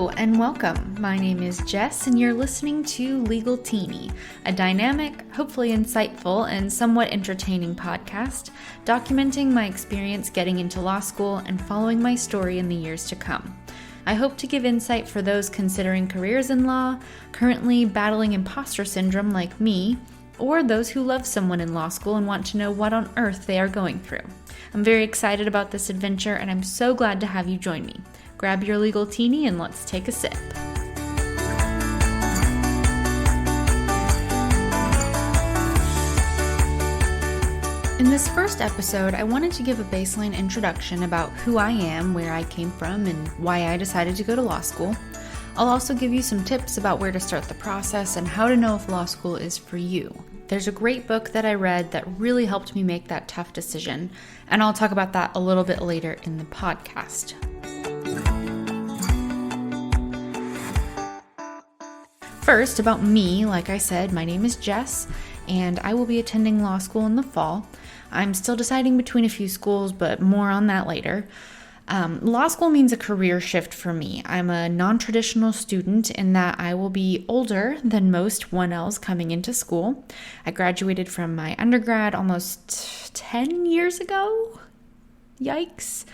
Hello and welcome. My name is Jess and you're listening to Legaltini, a dynamic, hopefully insightful, and somewhat entertaining podcast documenting my experience getting into law school and following my story in the years to come. I hope to give insight for those considering careers in law, currently battling imposter syndrome like me, or those who love someone in law school and want to know what on earth they are going through. I'm very excited about this adventure and I'm so glad to have you join me. Grab your Legaltini and let's take a sip. In this first episode, I wanted to give a baseline introduction about who I am, where I came from, and why I decided to go to law school. I'll also give you some tips about where to start the process and how to know if law school is for you. There's a great book that I read that really helped me make that tough decision, and I'll talk about that a little bit later in the podcast. First, about me, like I said, my name is Jess, and I will be attending law school in the fall. I'm still deciding between a few schools, but more on that later. Law school means a career shift for me. I'm a non-traditional student in that I will be older than most 1Ls coming into school. I graduated from my undergrad almost 10 years ago. Yikes.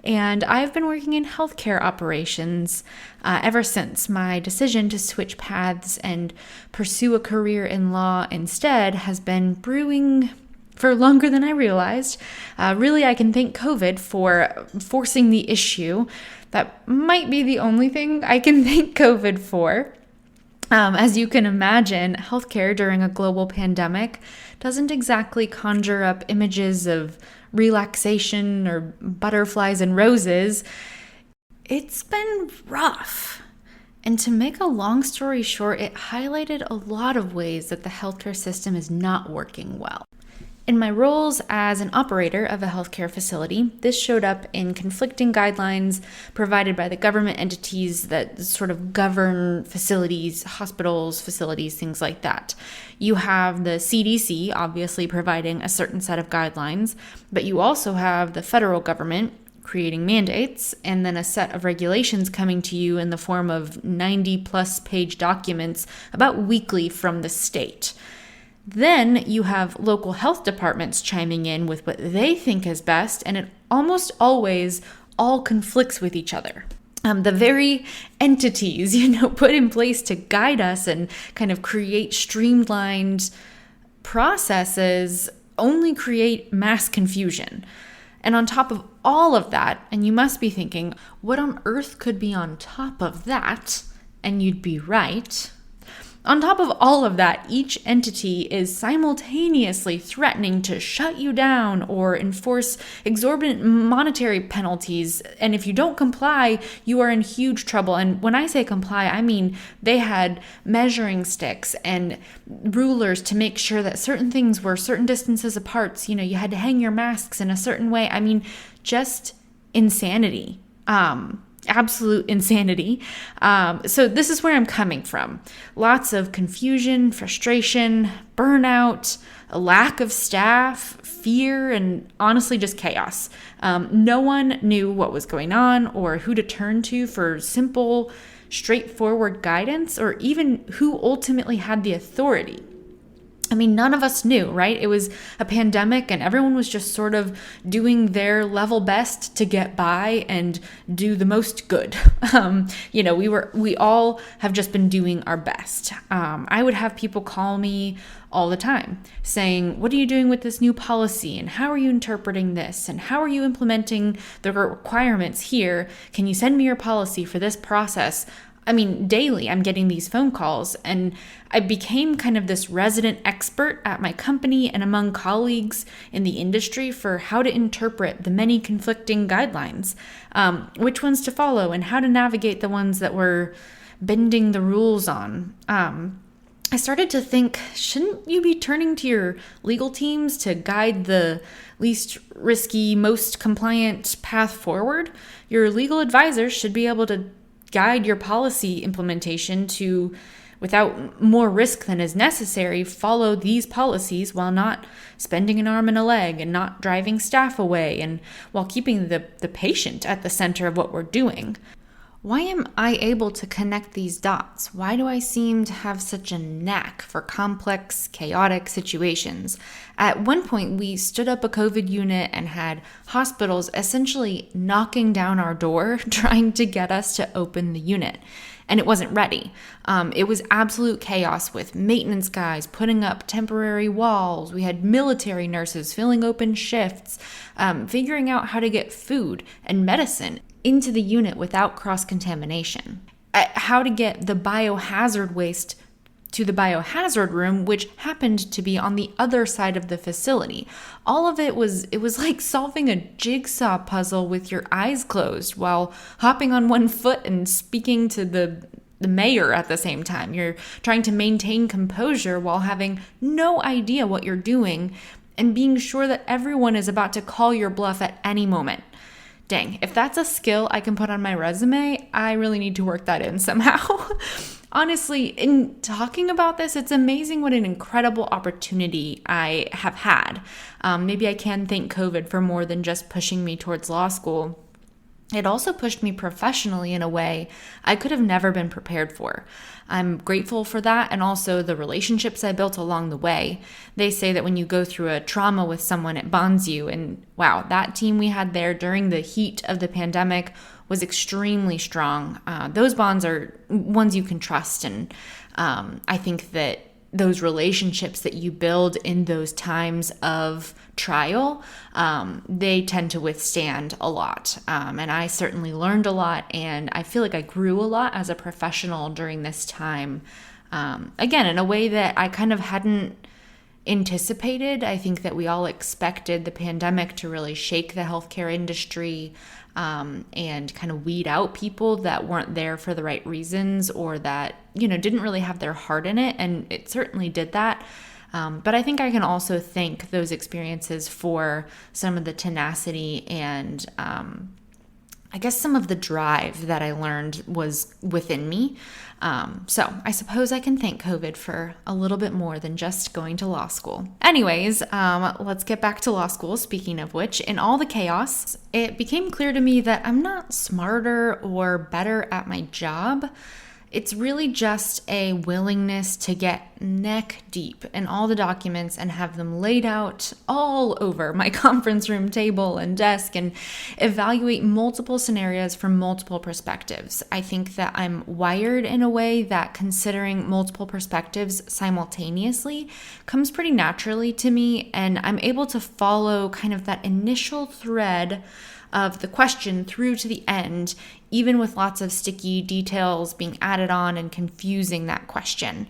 And I've been working in healthcare operations ever since. My decision to switch paths and pursue a career in law instead has been brewing for longer than I realized. Really, I can thank COVID for forcing the issue. That might be the only thing I can thank COVID for. As you can imagine, healthcare during a global pandemic doesn't exactly conjure up images of relaxation or butterflies and roses. It's been rough. And to make a long story short, it highlighted a lot of ways that the healthcare system is not working well. In my roles as an operator of a healthcare facility, this showed up in conflicting guidelines provided by the government entities that sort of govern facilities, hospitals, facilities, things like that. You have the CDC obviously providing a certain set of guidelines, but you also have the federal government creating mandates and then a set of regulations coming to you in the form of 90+ page documents about weekly from the state. Then you have local health departments chiming in with what they think is best, and it almost always all conflicts with each other. The very entities, put in place to guide us and kind of create streamlined processes only create mass confusion. And on top of all of that, and you must be thinking, what on earth could be on top of that? And you'd be right. On top of all of that, each entity is simultaneously threatening to shut you down or enforce exorbitant monetary penalties. And if you don't comply, you are in huge trouble. And when I say comply, I mean they had measuring sticks and rulers to make sure that certain things were certain distances apart. You had to hang your masks in a certain way. I mean, just insanity. Absolute insanity. So this is where I'm coming from. Lots of confusion, frustration, burnout, a lack of staff, fear, and honestly just chaos. No one knew what was going on or who to turn to for simple, straightforward guidance or even who ultimately had the authority. I mean, none of us knew, right? It was a pandemic and everyone was just sort of doing their level best to get by and do the most good. We all have just been doing our best. I would have people call me all the time saying, what are you doing with this new policy? And how are you interpreting this? And how are you implementing the requirements here? Can you send me your policy for this process? I mean, daily I'm getting these phone calls and I became kind of this resident expert at my company and among colleagues in the industry for how to interpret the many conflicting guidelines, which ones to follow and how to navigate the ones that were bending the rules on. I started to think, shouldn't you be turning to your legal teams to guide the least risky, most compliant path forward? Your legal advisors should be able to guide your policy implementation to, without more risk than is necessary, follow these policies while not spending an arm and a leg and not driving staff away and while keeping the patient at the center of what we're doing. Why am I able to connect these dots? Why do I seem to have such a knack for complex, chaotic situations? At one point, we stood up a COVID unit and had hospitals essentially knocking down our door, trying to get us to open the unit. And it wasn't ready. It was absolute chaos with maintenance guys putting up temporary walls. We had military nurses filling open shifts, figuring out how to get food and medicine into the unit without cross-contamination. How to get the biohazard waste to the biohazard room, which happened to be on the other side of the facility. All of it was like solving a jigsaw puzzle with your eyes closed while hopping on one foot and speaking to the mayor at the same time. You're trying to maintain composure while having no idea what you're doing and being sure that everyone is about to call your bluff at any moment. Dang, if that's a skill I can put on my resume, I really need to work that in somehow. Honestly, in talking about this, it's amazing what an incredible opportunity I have had. Maybe I can thank COVID for more than just pushing me towards law school. It also pushed me professionally in a way I could have never been prepared for. I'm grateful for that, and also the relationships I built along the way. They say that when you go through a trauma with someone, it bonds you. And wow, that team we had there during the heat of the pandemic was extremely strong. Those bonds are ones you can trust. And I think that those relationships that you build in those times of trial, they tend to withstand a lot. And I certainly learned a lot, and I feel like I grew a lot as a professional during this time. Again, in a way that I kind of hadn't anticipated. I think that we all expected the pandemic to really shake the healthcare industry, and kind of weed out people that weren't there for the right reasons, or that, didn't really have their heart in it. And it certainly did that. But I think I can also thank those experiences for some of the tenacity and I guess some of the drive that I learned was within me. So I suppose I can thank COVID for a little bit more than just going to law school. Anyways, let's get back to law school. Speaking of which, in all the chaos, it became clear to me that I'm not smarter or better at my job. It's really just a willingness to get neck deep in all the documents and have them laid out all over my conference room table and desk and evaluate multiple scenarios from multiple perspectives. I think that I'm wired in a way that considering multiple perspectives simultaneously comes pretty naturally to me, and I'm able to follow kind of that initial thread of the question through to the end, even with lots of sticky details being added on and confusing that question.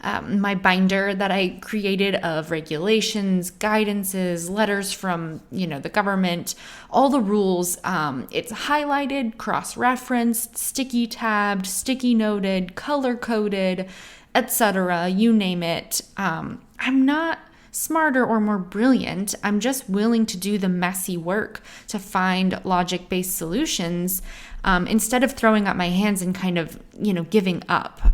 My binder that I created of regulations, guidances, letters from, the government, all the rules, it's highlighted, cross-referenced, sticky tabbed, sticky noted, color-coded, etc., you name it. I'm not smarter or more brilliant. I'm just willing to do the messy work to find logic-based solutions, instead of throwing up my hands and kind of, giving up.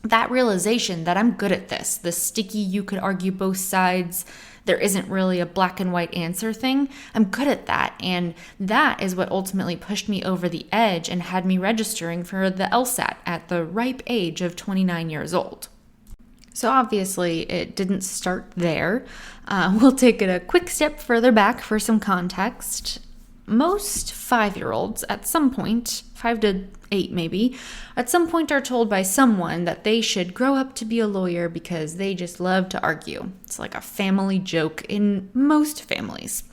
That realization that I'm good at this, the sticky, you could argue both sides, there isn't really a black and white answer thing. I'm good at that. And that is what ultimately pushed me over the edge and had me registering for the LSAT at the ripe age of 29 years old. So obviously it didn't start there. We'll take it a quick step further back for some context. Most 5-year-olds at some point, 5 to 8 maybe, at some point are told by someone that they should grow up to be a lawyer because they just love to argue. It's like a family joke in most families.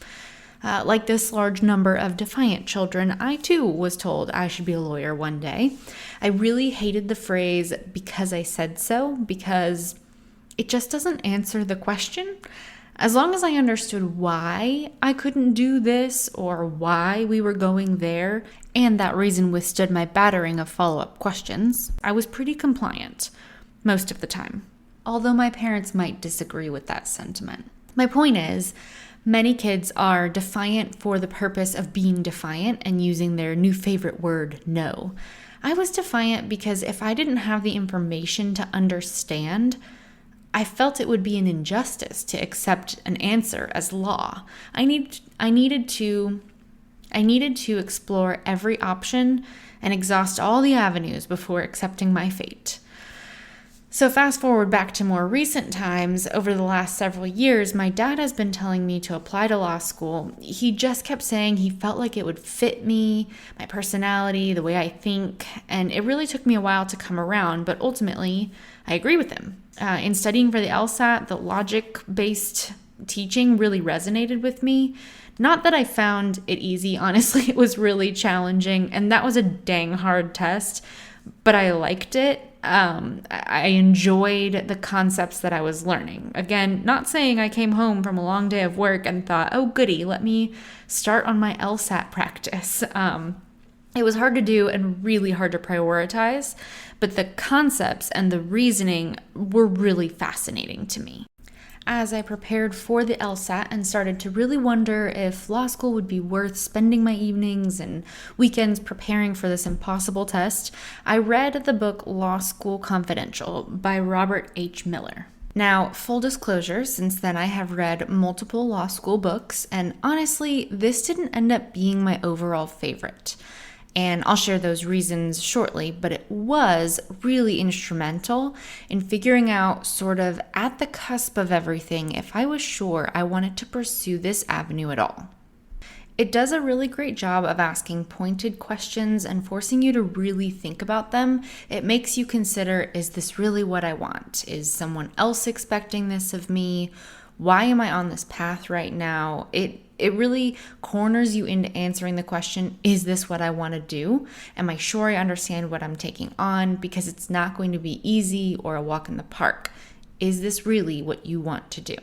Like this large number of defiant children, I too was told I should be a lawyer one day. I really hated the phrase "because I said so," because it just doesn't answer the question. As long as I understood why I couldn't do this or why we were going there, and that reason withstood my battering of follow-up questions, I was pretty compliant most of the time, although my parents might disagree with that sentiment. My point is, many kids are defiant for the purpose of being defiant and using their new favorite word, no. I was defiant because if I didn't have the information to understand, I felt it would be an injustice to accept an answer as law. I needed to I needed to explore every option and exhaust all the avenues before accepting my fate. So fast forward back to more recent times, over the last several years, my dad has been telling me to apply to law school. He just kept saying he felt like it would fit me, my personality, the way I think, and it really took me a while to come around, but ultimately, I agree with him. In studying for the LSAT, the logic-based teaching really resonated with me. Not that I found it easy, honestly, it was really challenging, and that was a dang hard test, but I liked it. I enjoyed the concepts that I was learning. Again, not saying I came home from a long day of work and thought, oh goody, let me start on my LSAT practice. It was hard to do and really hard to prioritize, but the concepts and the reasoning were really fascinating to me. As I prepared for the LSAT and started to really wonder if law school would be worth spending my evenings and weekends preparing for this impossible test, I read the book Law School Confidential by Robert H. Miller. Now, full disclosure, since then I have read multiple law school books, and honestly, this didn't end up being my overall favorite. And I'll share those reasons shortly, but it was really instrumental in figuring out, sort of at the cusp of everything, if I was sure I wanted to pursue this avenue at all. It does a really great job of asking pointed questions and forcing you to really think about them. It makes you consider, is this really what I want? Is someone else expecting this of me? Why am I on this path right now? It really corners you into answering the question, is this what I want to do? Am I sure I understand what I'm taking on? Because it's not going to be easy or a walk in the park. Is this really what you want to do?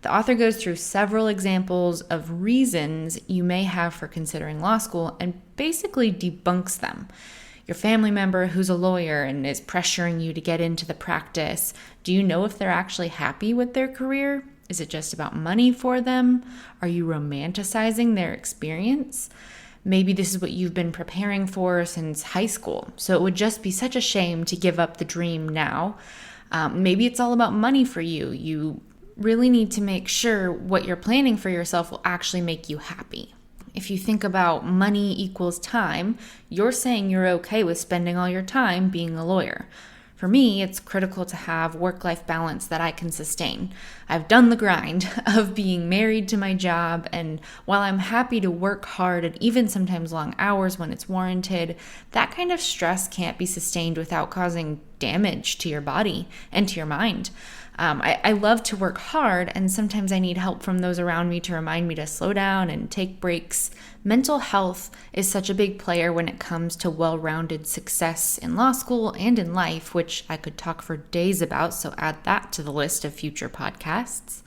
The author goes through several examples of reasons you may have for considering law school and basically debunks them. Your family member who's a lawyer and is pressuring you to get into the practice, do you know if they're actually happy with their career? Is it just about money for them? Are you romanticizing their experience? Maybe this is what you've been preparing for since high school, so it would just be such a shame to give up the dream now. Maybe it's all about money for you. You really need to make sure what you're planning for yourself will actually make you happy. If you think about money equals time, you're saying you're okay with spending all your time being a lawyer. For me, it's critical to have work-life balance that I can sustain. I've done the grind of being married to my job, and while I'm happy to work hard and even sometimes long hours when it's warranted, that kind of stress can't be sustained without causing damage to your body and to your mind. I love to work hard, and sometimes I need help from those around me to remind me to slow down and take breaks. Mental health is such a big player when it comes to well-rounded success in law school and in life, which I could talk for days about, so add that to the list of future podcasts.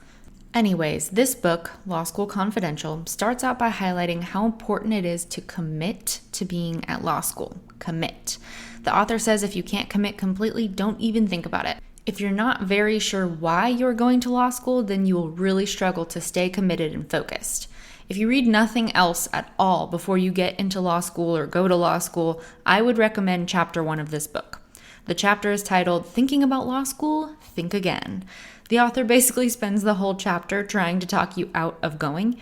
Anyways, this book, Law School Confidential, starts out by highlighting how important it is to commit to being at law school. Commit. The author says if you can't commit completely, don't even think about it. If you're not very sure why you're going to law school, then you will really struggle to stay committed and focused. If you read nothing else at all before you get into law school or go to law school, I would recommend chapter 1 of this book. The chapter is titled, Thinking About Law School? Think Again. The author basically spends the whole chapter trying to talk you out of going.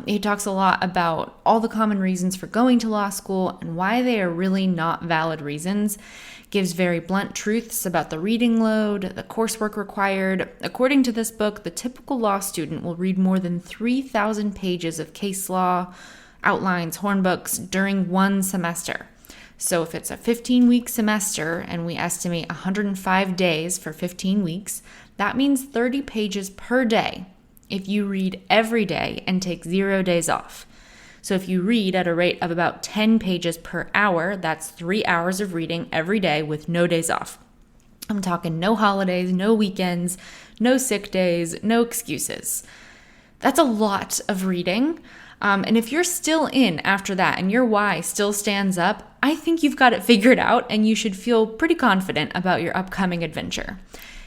He talks a lot about all the common reasons for going to law school and why they are really not valid reasons. Gives very blunt truths about the reading load, the coursework required. According to this book, the typical law student will read more than 3,000 pages of case law, outlines, hornbooks during one semester. So if it's a 15-week semester and we estimate 105 days for 15 weeks, that means 30 pages per day if you read every day and take 0 days off. So if you read at a rate of about 10 pages per hour, that's 3 hours of reading every day with no days off. I'm talking no holidays, no weekends, no sick days, no excuses. That's a lot of reading. And if you're still in after that and your why still stands up, I think you've got it figured out and you should feel pretty confident about your upcoming adventure.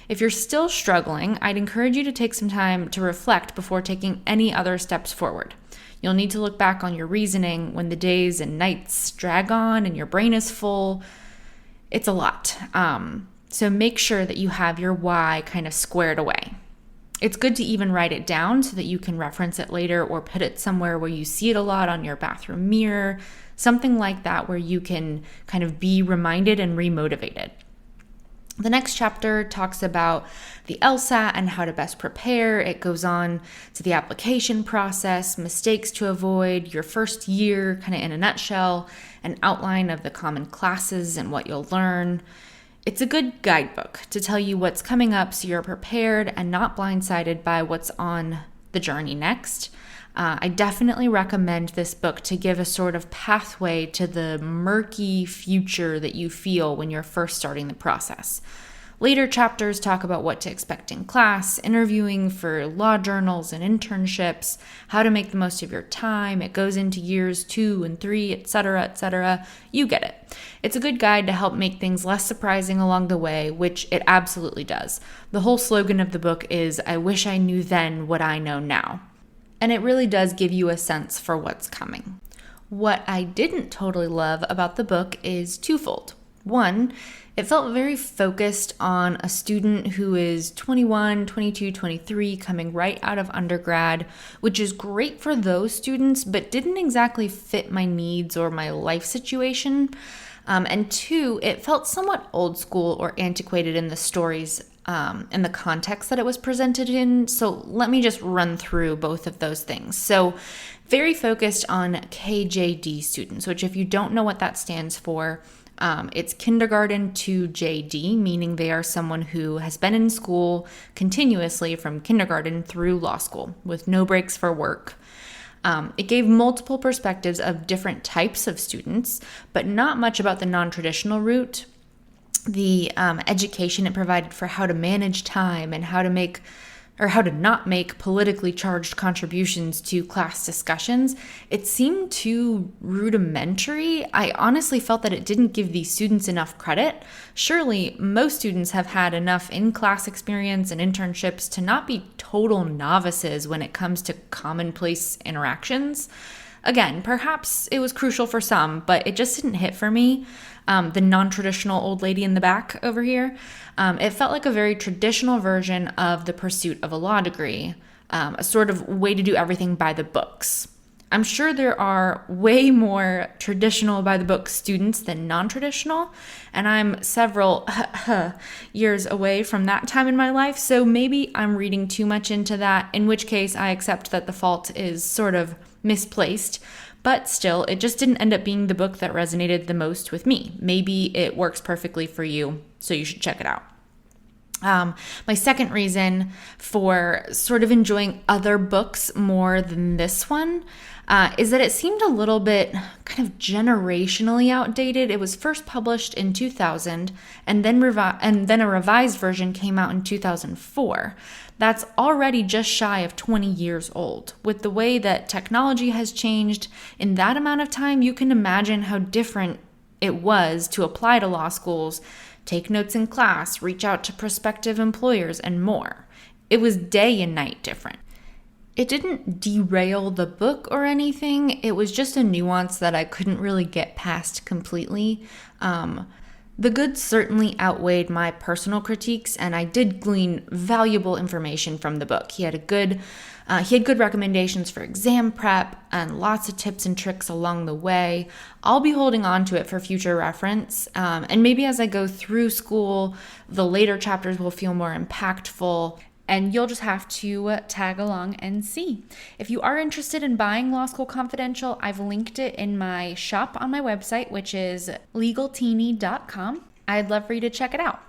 If you're still struggling, I'd encourage you to take some time to reflect before taking any other steps forward. You'll need to look back on your reasoning when the days and nights drag on and your brain is full. It's a lot. So make sure that you have your why kind of squared away. It's good to even write it down so that you can reference it later or put it somewhere where you see it a lot on your bathroom mirror, something like that where you can kind of be reminded and remotivated. The next chapter talks about the LSAT and how to best prepare. It goes on to the application process, mistakes to avoid, your first year, kind of in a nutshell, an outline of the common classes and what you'll learn. It's a good guidebook to tell you what's coming up so you're prepared and not blindsided by what's on the journey next. I definitely recommend this book to give a sort of pathway to the murky future that you feel when you're first starting the process. Later chapters talk about what to expect in class, interviewing for law journals and internships, how to make the most of your time. It goes into years 2 and 3, etc., etc. You get it. It's a good guide to help make things less surprising along the way, which it absolutely does. The whole slogan of the book is, "I wish I knew then what I know now." And it really does give you a sense for what's coming. What I didn't totally love about the book is twofold. One, it felt very focused on a student who is 21, 22, 23, coming right out of undergrad, which is great for those students, but didn't exactly fit my needs or my life situation. And two, it felt somewhat old school or antiquated in the stories and the context that it was presented in. So let me just run through both of those things. So very focused on KJD students, which if you don't know what that stands for, it's kindergarten to JD, meaning they are someone who has been in school continuously from kindergarten through law school with no breaks for work. It gave multiple perspectives of different types of students, but not much about the non-traditional route. The education it provided for how to manage time and how to not make politically charged contributions to class discussions, it seemed too rudimentary. I honestly felt that it didn't give these students enough credit. Surely most students have had enough in-class experience and internships to not be total novices when it comes to commonplace interactions. Again, perhaps it was crucial for some, but it just didn't hit for me. The non-traditional old lady in the back over here. It felt like a very traditional version of the pursuit of a law degree, a sort of way to do everything by the books. I'm sure there are way more traditional by the book students than non-traditional, and I'm several years away from that time in my life, so maybe I'm reading too much into that, in which case I accept that the fault is sort of misplaced. But still, it just didn't end up being the book that resonated the most with me. Maybe it works perfectly for you, so you should check it out. My second reason for sort of enjoying other books more than this one is that it seemed a little bit kind of generationally outdated. It was first published in 2000, and then a revised version came out in 2004. That's already just shy of 20 years old. With the way that technology has changed in that amount of time, you can imagine how different it was to apply to law schools, take notes in class, reach out to prospective employers, and more. It was day and night different. It didn't derail the book or anything. It was just a nuance that I couldn't really get past completely. The good certainly outweighed my personal critiques, and I did glean valuable information from the book. He had good recommendations for exam prep and lots of tips and tricks along the way. I'll be holding on to it for future reference, and maybe as I go through school, the later chapters will feel more impactful, and you'll just have to tag along and see. If you are interested in buying Law School Confidential, I've linked it in my shop on my website, which is legaltini.com. I'd love for you to check it out.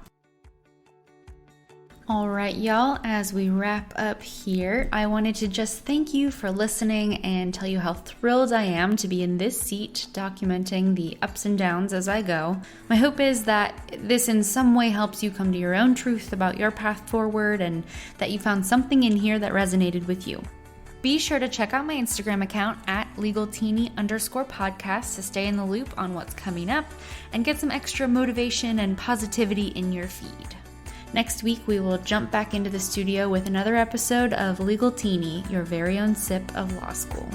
All right, y'all, as we wrap up here, I wanted to just thank you for listening and tell you how thrilled I am to be in this seat documenting the ups and downs as I go. My hope is that this in some way helps you come to your own truth about your path forward and that you found something in here that resonated with you. Be sure to check out my Instagram account at Legaltini_podcast to stay in the loop on what's coming up and get some extra motivation and positivity in your feed. Next week, we will jump back into the studio with another episode of Legaltini, your very own sip of law school.